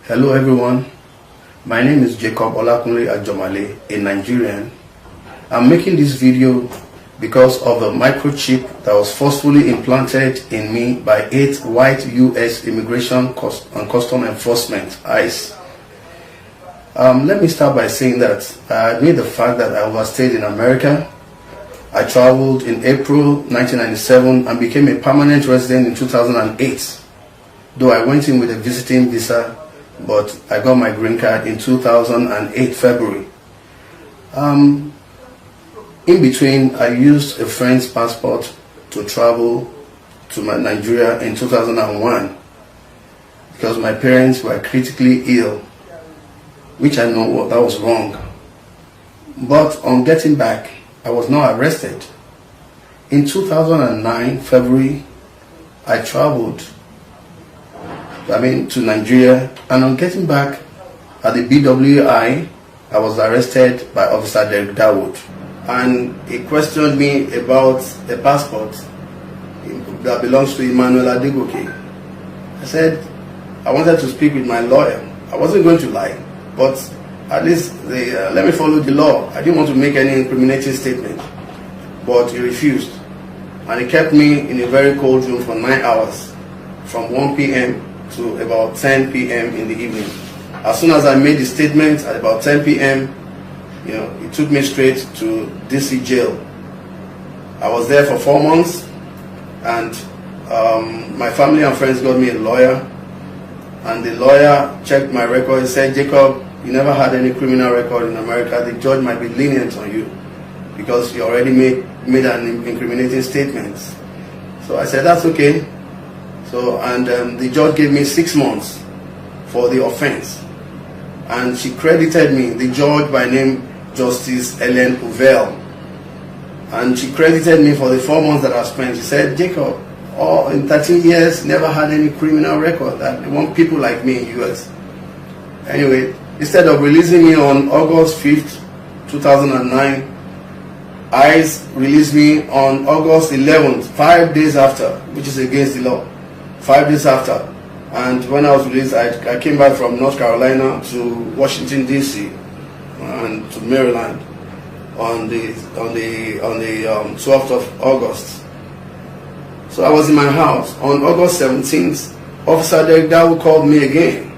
Hello everyone, my name is Jacob Olakunle Ajomale, a Nigerian. I'm making this video because of the microchip that was forcefully implanted in me by 8 white US Immigration and Custom Enforcement, ICE. Let me start by saying that I admit the fact that I overstayed in America. I traveled in April 1997 and became a permanent resident in 2008, though I went in with a visiting visa, but I got my green card in 2008 February. In between, I used a friend's passport to travel to Nigeria in 2001 because my parents were critically ill, which I know that was wrong. But on getting back, I was not arrested. In 2009 February, I traveled to Nigeria, and on getting back at the BWI, I was arrested by Officer Derek Dawood, and he questioned me about a passport that belongs to Emmanuel Adegoke. I said I wanted to speak with my lawyer. I wasn't going to lie, but at least let me follow the law. I didn't want to make any incriminating statement, but he refused, and he kept me in a very cold room for 9 hours, from 1 p.m. to about 10 p.m. in the evening. As soon as I made the statement at about 10 p.m., he took me straight to DC jail. I was there for 4 months, and my family and friends got me a lawyer, and the lawyer checked my record and said, "Jacob, you never had any criminal record in America. The judge might be lenient on you because you already made an incriminating statement." So I said, "That's okay." So, and the judge gave me 6 months for the offense, and she credited me, the judge by name Justice Ellen Uvel, and she credited me for the 4 months that I spent. She said, "Jacob, in 13 years, never had any criminal record. That they want people like me in US." Anyway, instead of releasing me on August 5th, 2009, ICE released me on August 11th, 5 days after, which is against the law. 5 days after, and when I was released, I came back from North Carolina to Washington D.C. and to Maryland on the 12th of August. So I was in my house on August 17th. Officer Derek Dawood called me again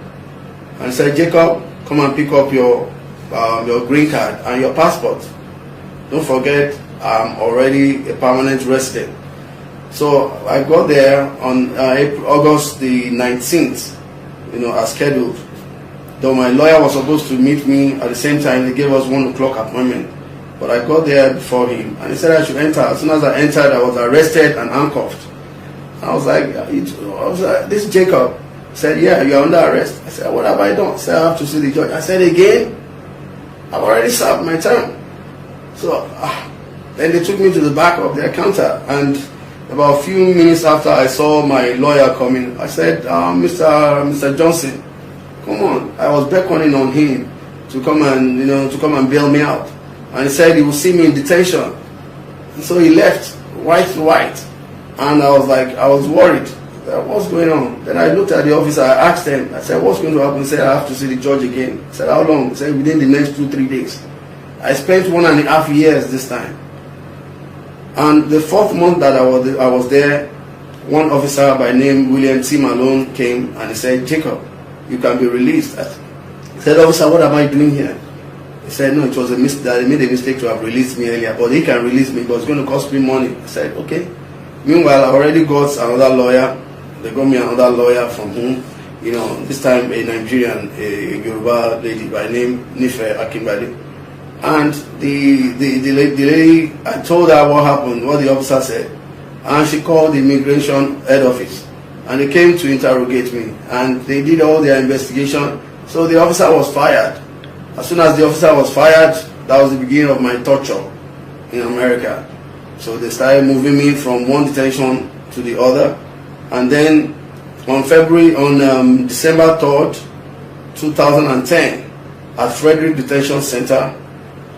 and said, "Jacob, come and pick up your green card and your passport. Don't forget, I'm already a permanent resident." So I got there on August the 19th, as scheduled. Though my lawyer was supposed to meet me at the same time, they gave us 1 o'clock appointment. But I got there before him, and he said I should enter. As soon as I entered, I was arrested and handcuffed. I was like, "This is Jacob." He said, "Yeah, you're under arrest." I said, "What have I done?" He said, "I have to see the judge." I said, "Again? I've already served my term." So then they took me to the back of their counter, and about a few minutes after I saw my lawyer coming, I said, Mr. Johnson, come on." I was beckoning on him to come and bail me out, and he said he would see me in detention. And so he left, white to white, and I was worried. What's going on? Then I looked at the officer. I asked him. I said, "What's going to happen?" He said, "I have to see the judge again." I said, "How long?" He said, "Within the next 2-3 days." I spent 1.5 years this time. And the 4th month that I was there, one officer by name William T. Malone came and he said, "Jacob, you can be released." I said, "Officer, what am I doing here?" He said, "No, it was a mistake. They made a mistake to have released me earlier, but he can release me, but it's going to cost me money." I said, "Okay." Meanwhile, I already got another lawyer. They got me another lawyer from whom, this time a Nigerian, a Yoruba lady by name Nife Akimbade. And the lady, I told her what happened, what the officer said, and she called the immigration head office, and they came to interrogate me, and they did all their investigation. So the officer was fired. As soon as the officer was fired, that was the beginning of my torture in America. So they started moving me from one detention to the other, and then on December 3rd, 2010, at Frederick Detention Center,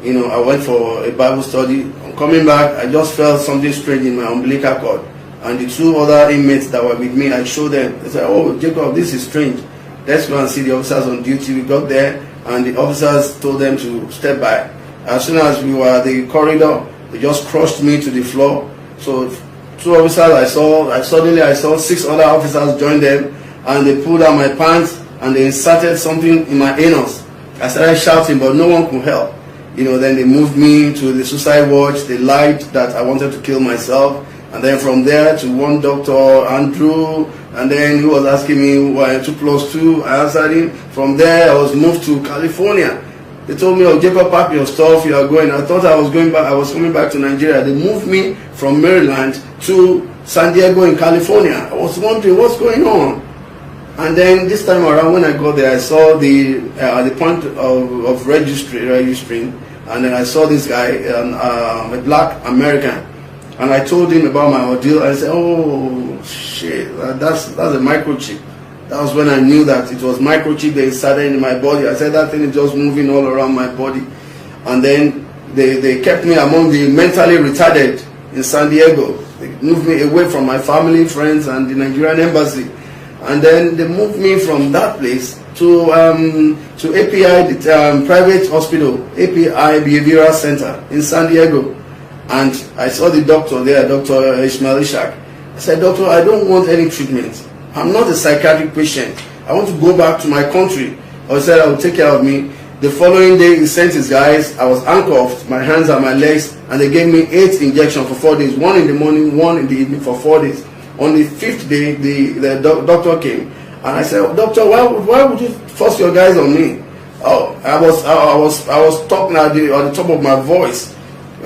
I went for a Bible study. On coming back, I just felt something strange in my umbilical cord. And the 2 other inmates that were with me, I showed them. They said, "Oh, Jacob, this is strange." let's go and see the officers on duty. We got there, and the officers told them to step back. As soon as we were at the corridor, they just crushed me to the floor. So 2 officers I saw, suddenly I saw 6 other officers join them, and they pulled out my pants and they inserted something in my anus. I started shouting, but no one could help. Then they moved me to the suicide watch. They lied that I wanted to kill myself. And then from there to one doctor, Andrew, and then he was asking me why 2 + 2. I answered him. From there, I was moved to California. They told me, "Oh, Jacob, pack your stuff. You are going." I thought I was going back. I was coming back to Nigeria. They moved me from Maryland to San Diego in California. I was wondering what's going on. And then this time around, when I got there, I saw the point of registering, and then I saw this guy, a black American. And I told him about my ordeal. I said, "Oh shit, that's a microchip." That was when I knew that it was microchip they inserted in my body. I said that thing is just moving all around my body. And then they kept me among the mentally retarded in San Diego. They moved me away from my family, friends, and the Nigerian embassy. And then they moved me from that place to API, the private hospital, API Behavioral Center in San Diego. And I saw the doctor there, Dr. Ishmael Ishak. I said, "Doctor, I don't want any treatment. I'm not a psychiatric patient. I want to go back to my country." He said, "I will take care of me." The following day, he sent his guys. I was handcuffed, my hands and my legs, and they gave me 8 injections for 4 days, 1 in the morning, 1 in the evening for 4 days. On the 5th day, the doctor came, and I said, "Doctor, why would you force your guys on me?" Oh, I was talking at the top of my voice,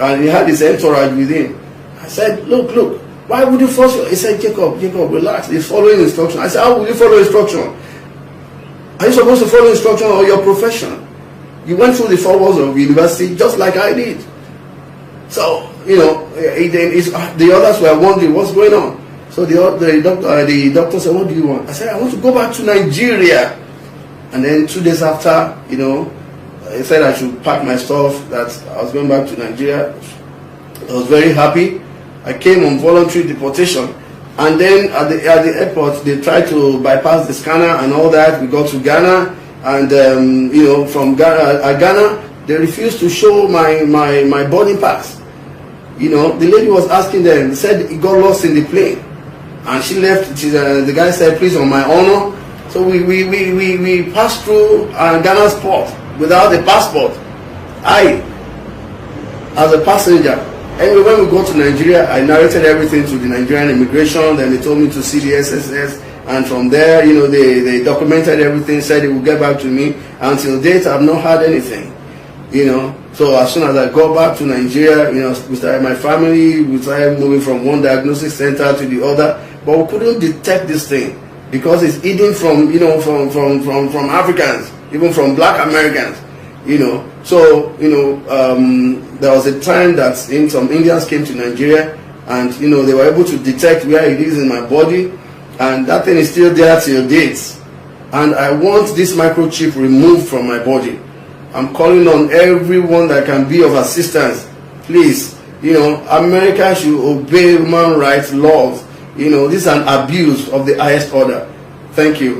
and he had his entourage with him. I said, look, why would you force your... He said, Jacob, relax. He's following instruction. I said, "How will you follow instruction? Are you supposed to follow instruction or your profession? You went through the 4 walls of university just like I did." So, the others were wondering what's going on. So the doctor said, "What do you want?" I said, "I want to go back to Nigeria." And then 2 days after, he said I should pack my stuff, that I was going back to Nigeria. I was very happy. I came on voluntary deportation. And then at the airport, they tried to bypass the scanner and all that. We got to Ghana, and from Ghana, they refused to show my boarding pass. The lady was asking them, said it got lost in the plane, and she left. The guy said, "Please, on my honor." So we passed through Ghana's port without the passport. I, as a passenger. Anyway, when we got to Nigeria, I narrated everything to the Nigerian immigration. Then they told me to see the SSS, and from there, they documented everything, said they would get back to me. Until date, I've not had anything. So as soon as I got back to Nigeria, we started my family. We started moving from one diagnosis center to the other, but we couldn't detect this thing because it's hidden from from Africans, even from Black Americans. So there was a time that some Indians came to Nigeria, and they were able to detect where it is in my body, and that thing is still there till date. And I want this microchip removed from my body. I'm calling on everyone that can be of assistance. Please, America should obey human rights laws. This is an abuse of the highest order. Thank you.